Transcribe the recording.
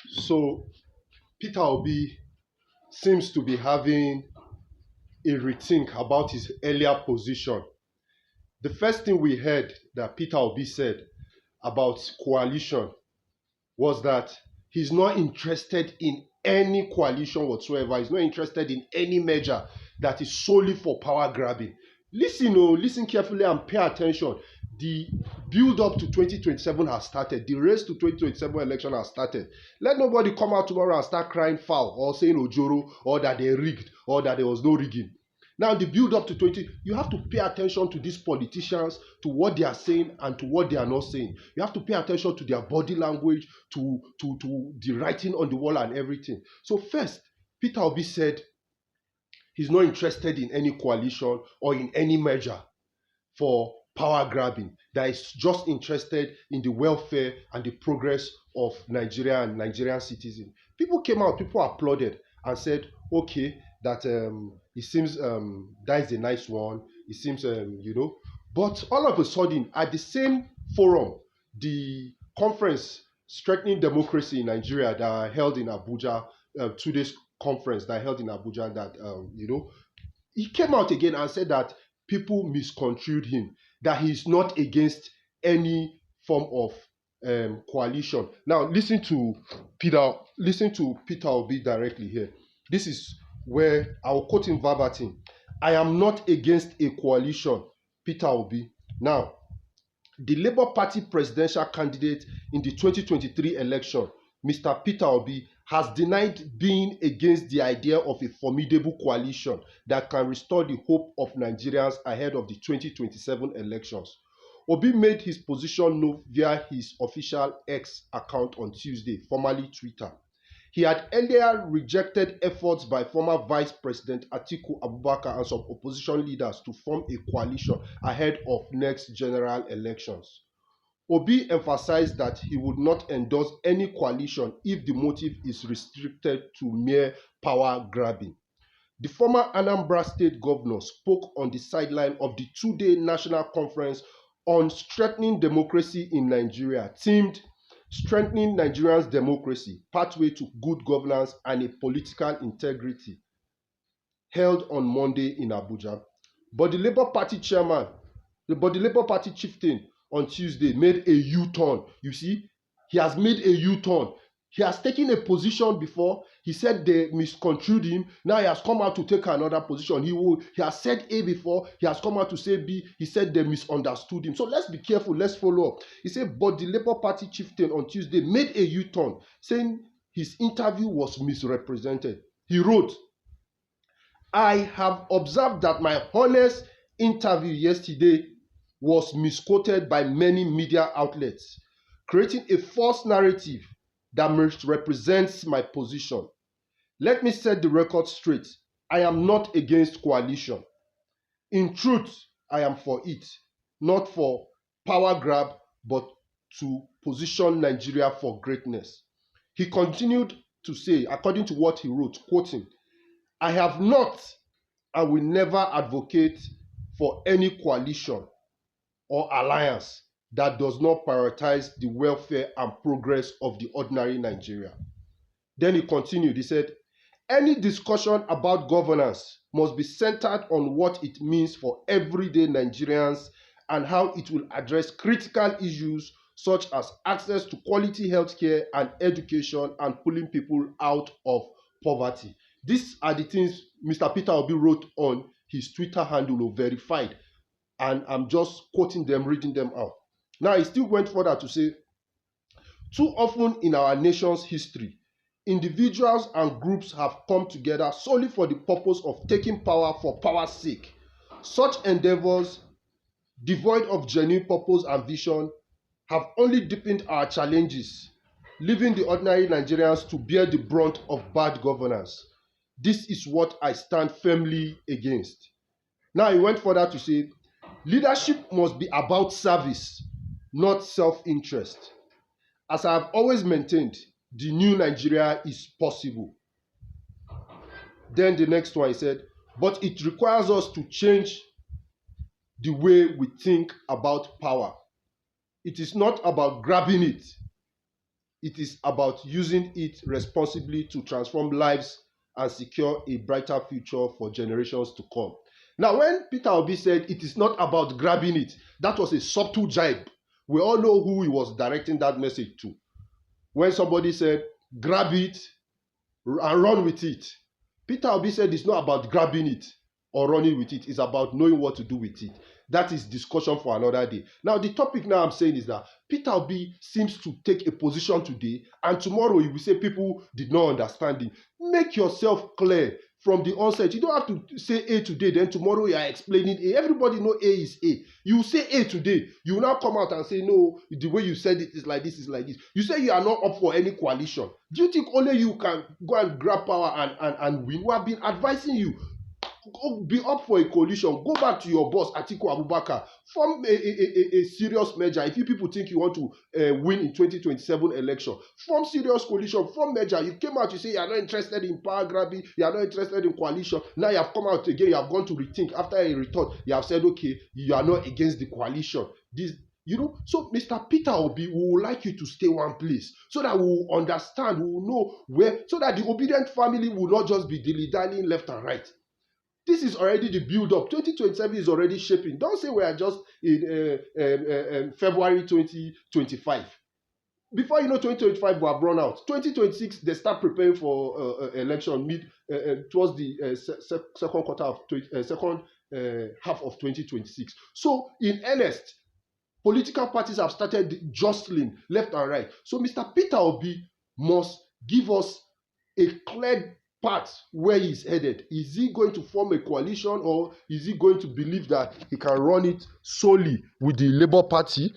So Peter Obi seems to be having a rethink about his earlier position. The first thing we heard that Peter Obi said about coalition was that he's not interested in any coalition whatsoever. He's not interested in any measure that is solely for power grabbing. Listen, oh, listen carefully and pay attention. The build up to 2027 has started. The race to 2027 election has started. Let nobody come out tomorrow and start crying foul or saying Ojoro or that they rigged or that there was no rigging. Now, the build up to 20, you have to pay attention to these politicians, to what they are saying and to what they are not saying. You have to pay attention to their body language, to the writing on the wall and everything. So, first, Peter Obi said he's not interested in any coalition or in any measure for power grabbing, that is just interested in the welfare and the progress of Nigeria and Nigerian citizens. People came out, people applauded and said, okay, that it seems that is a nice one. It seems, but all of a sudden, at the same forum, the conference strengthening democracy in Nigeria that are held in Abuja, 2 days conference that held in Abuja, that he came out again and said that people misconstrued him, that he's not against any form of coalition. Now, listen to Peter Obi directly here. This is where I will quote him verbatim. I am not against a coalition, Peter Obi. Now, the Labour Party presidential candidate in the 2023 election, Mr. Peter Obi, has denied being against the idea of a formidable coalition that can restore the hope of Nigerians ahead of the 2027 elections. Obi made his position known via his official X account on Tuesday, formerly Twitter. He had earlier rejected efforts by former Vice President Atiku Abubakar and some opposition leaders to form a coalition ahead of next general elections. Obi emphasized that he would not endorse any coalition if the motive is restricted to mere power grabbing. The former Anambra State governor spoke on the sideline of the 2-day national conference on strengthening democracy in Nigeria, themed Strengthening Nigeria's Democracy, Pathway to Good Governance and a Political Integrity, held on Monday in Abuja. But the Labour Party chieftain on Tuesday made a U-turn. You see, he has made a U-turn. He has taken a position before. He said they misconstrued him. Now he has come out to take another position. He has said A before. He has come out to say B. He said they misunderstood him. So let's be careful. Let's follow up. He said, but the Labour Party chieftain on Tuesday made a U-turn, saying his interview was misrepresented. He wrote, I have observed that my honest interview yesterday was misquoted by many media outlets, creating a false narrative that misrepresents my position. Let me set the record straight. I am not against coalition. In truth, I am for it, not for power grab, but to position Nigeria for greatness. He continued to say, according to what he wrote, quoting, I have not and will never advocate for any coalition or alliance that does not prioritize the welfare and progress of the ordinary Nigeria. Then he continued, he said, any discussion about governance must be centered on what it means for everyday Nigerians and how it will address critical issues such as access to quality healthcare and education and pulling people out of poverty. These are the things Mr. Peter Obi wrote on his Twitter handle, verified. And I'm just quoting them, reading them out. Now, he still went further to say, too often in our nation's history, individuals and groups have come together solely for the purpose of taking power for power's sake. Such endeavors, devoid of genuine purpose and vision, have only deepened our challenges, leaving the ordinary Nigerians to bear the brunt of bad governance. This is what I stand firmly against. Now, he went further to say, leadership must be about service, not self-interest. As I have always maintained, the new Nigeria is possible. Then the next one, he said, but it requires us to change the way we think about power. It is not about grabbing it, It is about using it responsibly to transform lives and secure a brighter future for generations to come. Now, when Peter Obi said it is not about grabbing it, that was a subtle jibe. We all know who he was directing that message to. When somebody said, grab it and run with it, Peter Obi said it's not about grabbing it or running with it, it's about knowing what to do with it. That is discussion for another day. Now, the topic now I'm saying is that Peter Obi seems to take a position today, and tomorrow he will say people did not understand him. Make yourself clear from the onset. You don't have to say A today, then tomorrow you are explaining A. Everybody know A is A. You say A today, you will now come out and say, no, the way you said it is like this, is like this. You say you are not up for any coalition. Do you think only you can go and grab power and win? We have been advising you. Be up for a coalition. Go back to your boss, Atiku Abubakar. Form a serious merger. If you people think you want to win in 2027 election, form serious coalition, form merger. You came out, you say you are not interested in power grabbing, you are not interested in coalition. Now you have come out again, you have gone to rethink. After a rethought, you have said, okay, you are not against the coalition. This, so Mr. Peter Obi, we would like you to stay one place so that we will understand, we will know where, so that the obedient family will not just be dilly-dallying left and right. This is already the build-up. 2027 is already shaping. Don't say we are just in February 2025. Before you know 2025, we have run out. 2026, they start preparing for election towards the second quarter of second half of 2026. So in earnest, political parties have started jostling left and right. So Mr. Peter Obi must give us a clear path where he's headed. Is he going to form a coalition, or is he going to believe that he can run it solely with the Labour Party?